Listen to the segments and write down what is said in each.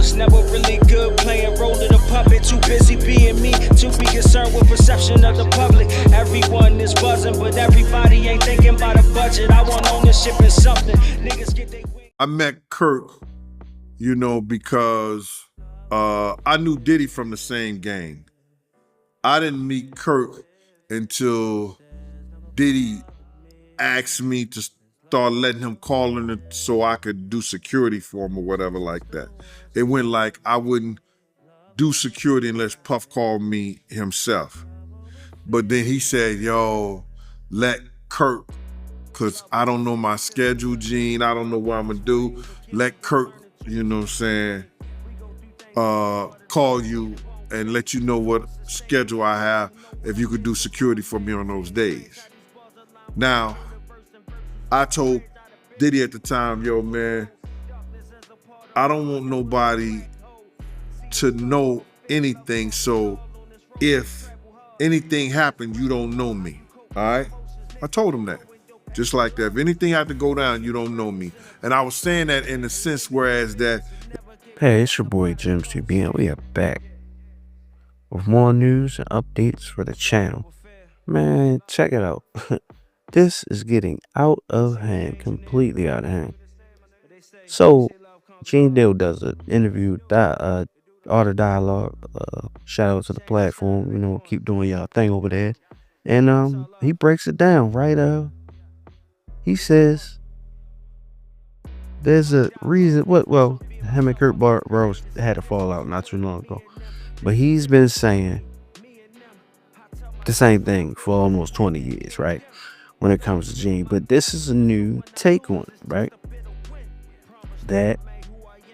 was never really good playing role of the puppet. Too busy being me to be concerned with perception of the public. Everyone is buzzing, but everybody ain't thinking about a budget. I want ownership in something. Niggas get they wings. I met Kirk, because I knew Diddy from the same gang. I didn't meet Kirk until Diddy asked me to start letting him call in so I could do security for him or whatever like that. It went like I wouldn't do security unless Puff called me himself. But then he said, yo, let Kirk, because I don't know my schedule, Gene. I don't know what I'm going to do. Let Kirk, call you and let you know what schedule I have if you could do security for me on those days. Now, I told Diddy at the time, yo, man, I don't want nobody to know anything, so if anything happened, you don't know me, all right? I told him that, just like that. If anything had to go down, you don't know me. And I was saying that in the sense whereas that... Hey, it's your boy Jim CB, and we are back with more news and updates for the channel. Man, check it out. This is getting out of hand, completely out of hand. So, Gene Deal does an interview, Art of Dialogue. Shout out to the platform, keep doing y'all thing over there. And he breaks it down, right? He says there's a reason. Well, him and Kirk Burrows had a fallout not too long ago, but he's been saying the same thing for almost 20 years, right? When it comes to Gene, but this is a new take on it, right? That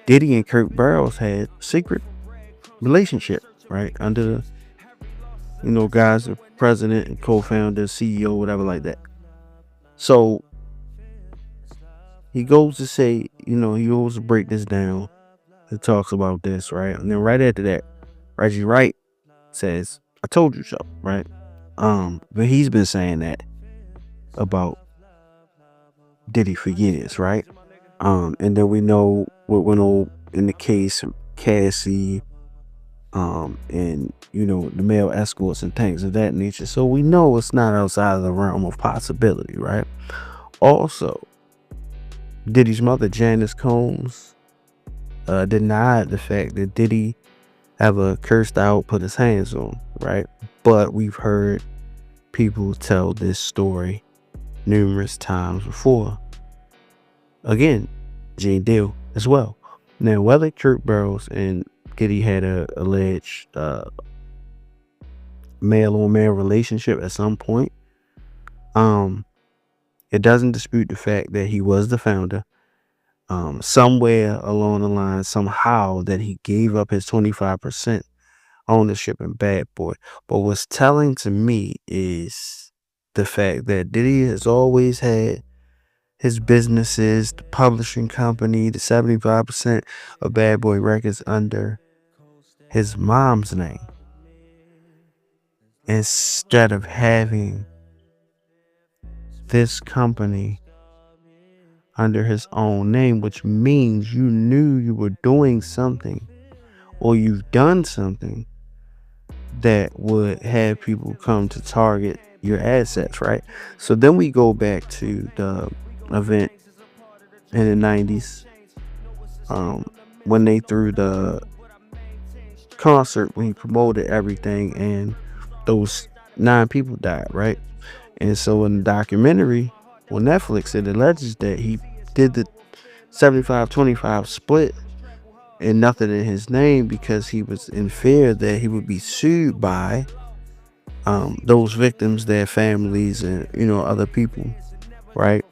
Diddy and Kirk Burrows had a secret relationship, right? Under the, guys, the president and co-founder, CEO, whatever like that. So he goes to say, he goes to break this down. He talks about this, right? And then right after that, Reggie Wright says, I told you so, right? But he's been saying that about Diddy for years, right? And then we know what went on in the case of Cassie, and the male escorts and things of that nature. So we know it's not outside of the realm of possibility, right? Also, Diddy's mother, Janice Combs, denied the fact that Diddy ever cursed out, put his hands on, right? But we've heard people tell this story numerous times before. Again, Gene Deal as well. Now, whether Kirk Burrows and Diddy had a alleged male-on-male relationship at some point, it doesn't dispute the fact that he was the founder. Somewhere along the line, somehow, that he gave up his 25% ownership in Bad Boy. But what's telling to me is the fact that Diddy has always had his businesses, the publishing company, the 75% of Bad Boy Records under his mom's name, instead of having this company under his own name, which means you knew you were doing something, or you've done something that would have people come to target your assets, right? So then we go back to the event in the 90s, when they threw the concert, when he promoted everything, and those 9 people died, right? And so in the documentary on Netflix, it alleges that he did the 75-25 split and nothing in his name because he was in fear that he would be sued by those victims, their families, and other people, right?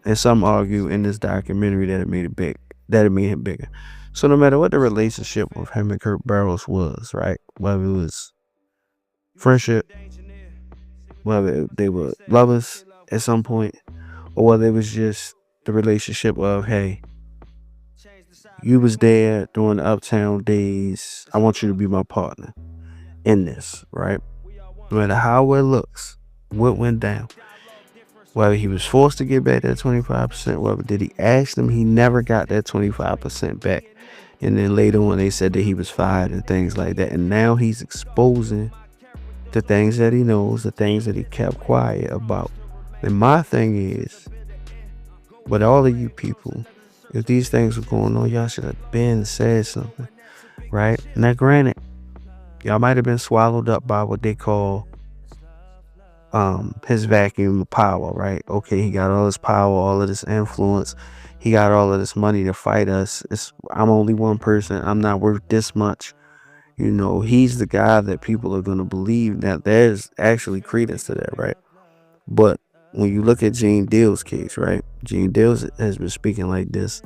And some argue in this documentary that it made him bigger. So no matter what the relationship with him and Kirk Burrows was, right, whether it was friendship, whether they were lovers at some point, or whether it was just the relationship of, hey, you was there during the Uptown days, I want you to be my partner in this, right? No matter how it looks, what went down, whether he was forced to get back that 25%, whether did he ask them, he never got that 25% back. And then later on, they said that he was fired and things like that. And now he's exposing the things that he knows, the things that he kept quiet about. And my thing is, with all of you people, if these things were going on, y'all should have been said something, right? Now, granted, y'all might have been swallowed up by what they call his vacuum of power, right? Okay, he got all this power, all of this influence, he got all of this money to fight us. I'm only one person, I'm not worth this much. He's the guy that people are going to believe. That there's actually credence to that, right? But when you look at Gene Deal's case, right? Gene Deal has been speaking like this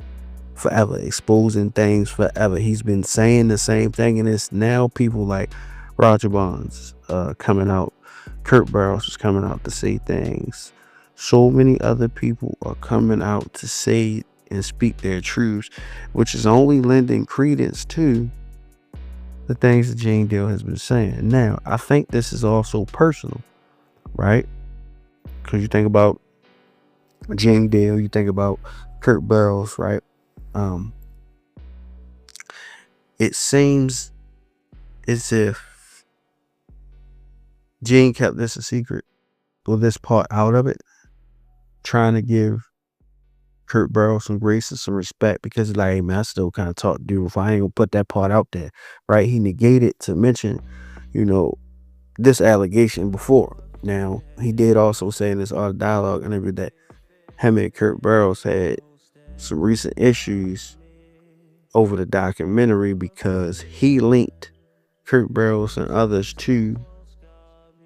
forever, exposing things forever. He's been saying the same thing, and it's now people like Roger Bonds coming out. Kirk Burrows is coming out to say things. So many other people are coming out to say and speak their truths, which is only lending credence to the things that Gene Deal has been saying. Now, I think this is also personal, right? Because you think about Gene Deal, you think about Kirk Burrows, right? It seems as if Gene kept this a secret, or this part out of it, trying to give Kirk Burrows some grace and some respect, because like, hey man, I still kind of talk to you if I ain't gonna put that part out there, right? He negated to mention, this allegation before. Now, he did also say in this art of dialogue and everything that him and Kirk Burrows had some recent issues over the documentary, because he linked Kirk Burrows and others to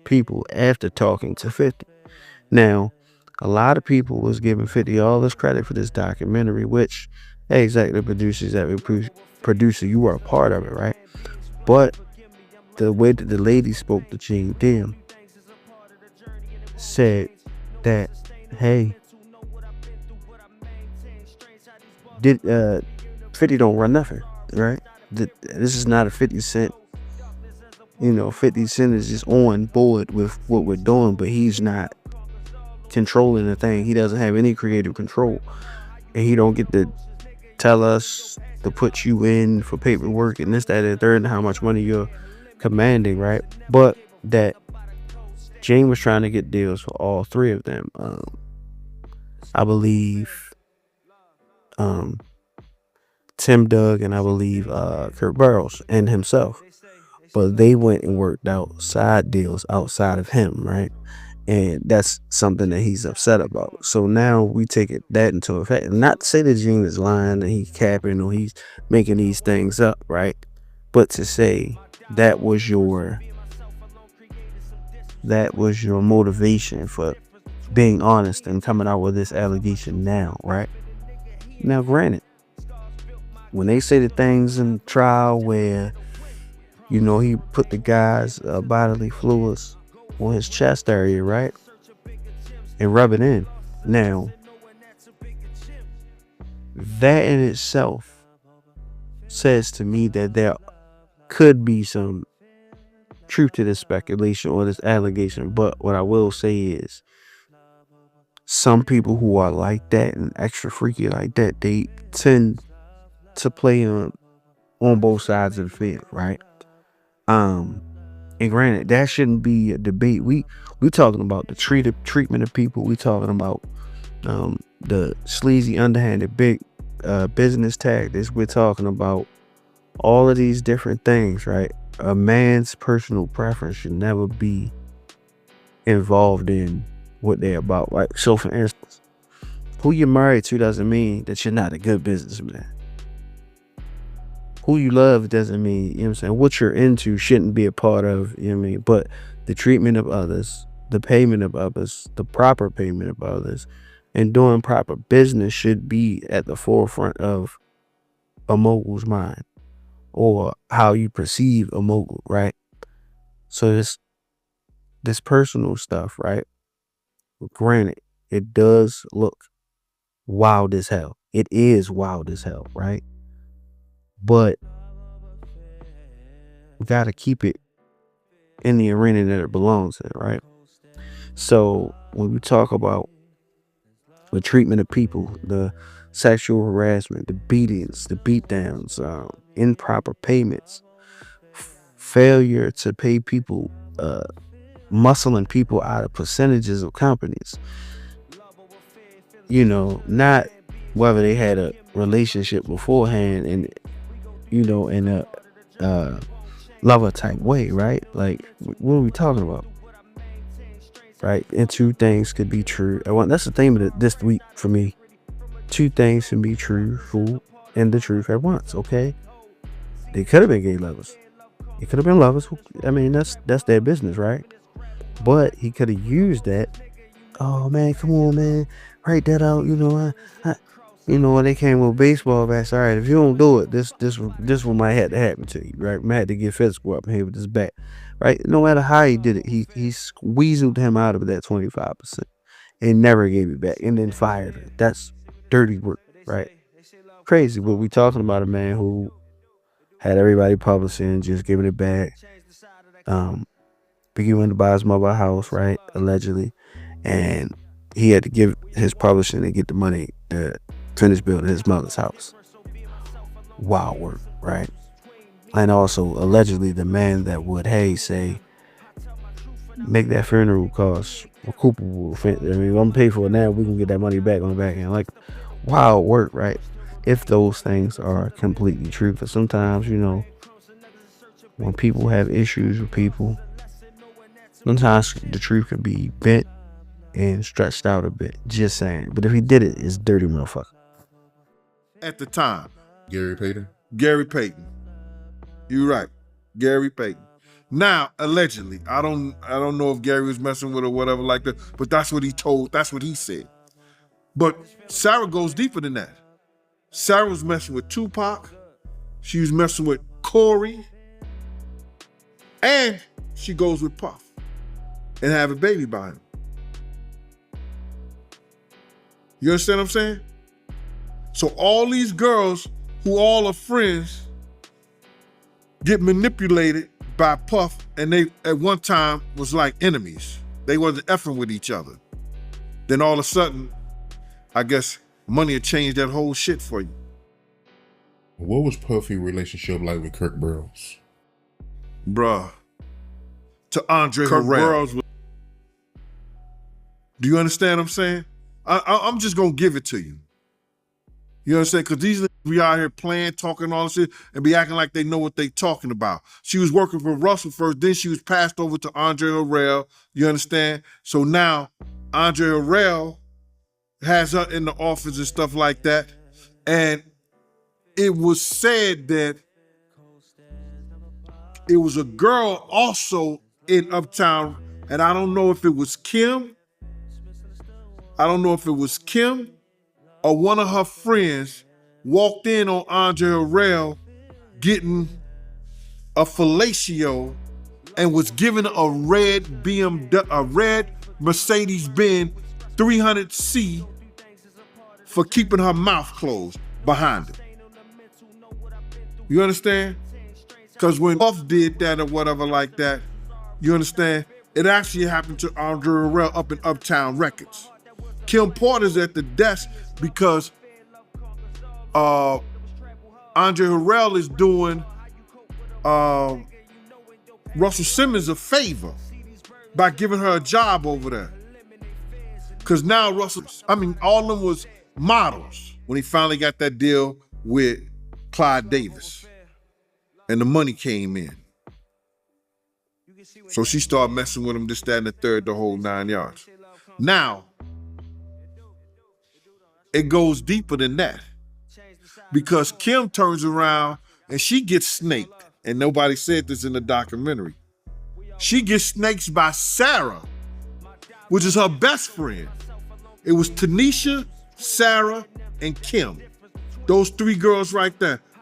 people after talking to 50. Now, a lot of people was giving 50 all this credit for this documentary, which, hey, executive producers, producer, you were a part of it, right? But the way that the lady spoke to Gene Deal said that, hey, 50 don't run nothing, right? This is not a 50 Cent. 50 Cent is just on board with what we're doing, but he's not controlling the thing. He doesn't have any creative control, and he don't get to tell us to put you in for paperwork and this, that, and third, and how much money you're commanding, right? But that Gene was trying to get deals for all three of them. I believe Tim Doug, and I believe Kirk Burrows and himself. But they went and worked out side deals outside of him, right? And that's something that he's upset about. So now we take that into effect. Not to say that Gene is lying and he's capping or he's making these things up, right? But to say that was your motivation for being honest and coming out with this allegation now, right? Now, granted, when they say the things in trial where, he put the guy's bodily fluids on his chest area, right? And rub it in. Now, that in itself says to me that there could be some truth to this speculation or this allegation. But what I will say is, some people who are like that and extra freaky like that, they tend to play on both sides of the field, right? And granted, that shouldn't be a debate. We talking about the treatment of people. We talking about the sleazy, underhanded, big business tactics. We're talking about all of these different things, right? A man's personal preference should never be involved in what they're about. Like, so for instance, who you're married to doesn't mean that you're not a good businessman. Who you love doesn't mean, what you're into shouldn't be a part of, but the treatment of others, the payment of others, the proper payment of others, and doing proper business should be at the forefront of a mogul's mind, or how you perceive a mogul, right? So this personal stuff, right? Granted, it does look wild as hell. It is wild as hell, right? But we got to keep it in the arena that it belongs in, right? So when we talk about the treatment of people, the sexual harassment, the beatings, the beatdowns, improper payments, failure to pay people, muscling people out of percentages of companies. Not whether they had a relationship beforehand and, in a lover type way, right? Like, what are we talking about? Right? And two things could be true. That's the theme of this week for me. Two things can be truthful and the truth at once, okay? They could have been gay lovers. It could have been lovers. I mean, that's their business, right? But he could have used that. Oh man, come on, man, write that out. When they came with baseball bats. All right, if you don't do it, this one might have to happen to you, right? Might have to get physical up here with this bat, right? No matter how he did it, he squeezed him out of that 25% and never gave it back, and then fired him. That's dirty work, right? Crazy. But we talking about a man who had everybody publishing, just giving it back. Biggie went to buy his mother a house, right? Allegedly. And he had to give his publishing to get the money to finish building his mother's house. Wild work, right? And also, allegedly, the man that would, say, make that funeral cost recoupable. I mean, I'm pay for it now, we can get that money back on the back end. Like, wild work, right? If those things are completely true. Because sometimes, when people have issues with people, sometimes the truth can be bent and stretched out a bit. Just saying. But if he did it, it's dirty motherfucker. At the time. Gary Payton. You're right. Gary Payton. Now, allegedly, I don't know if Gary was messing with her or whatever like that, but that's what he said. But Sarah goes deeper than that. Sarah was messing with Tupac. She was messing with Corey. And she goes with Puff and have a baby by him. You understand what I'm saying? So all these girls who all are friends get manipulated by Puff, and they at one time was like enemies. They wasn't effing with each other. Then all of a sudden, I guess money had changed that whole shit for you. What was Puffy's relationship like with Kirk Burrows? Bruh. To Andre Kirk Burrows. Do you understand what I'm saying? I'm just gonna give it to you. You understand? Because these niggas be out here playing, talking all this shit, and be acting like they know what they talking about. She was working for Russell first, then she was passed over to Andre Harrell. You understand? So now Andre Harrell has her in the office and stuff like that. And it was said that it was a girl also in Uptown, and I don't know if it was Kim. Or one of her friends walked in on Andre Harrell getting a fellatio and was given a red Mercedes-Benz 300C for keeping her mouth closed behind it. You understand? Because when Puff did that or whatever like that, you understand? It actually happened to Andre Harrell up in Uptown Records. Kim Porter's at the desk because Andre Harrell is doing Russell Simmons a favor by giving her a job over there. Because now all of them was models when he finally got that deal with Clyde Davis. And the money came in. So she started messing with him, this, that, and the third, the whole 9 yards. Now, it goes deeper than that. Because Kim turns around and she gets snaked. And nobody said this in the documentary. She gets snaked by Sarah, which is her best friend. It was Tanisha, Sarah, and Kim. Those three girls right there.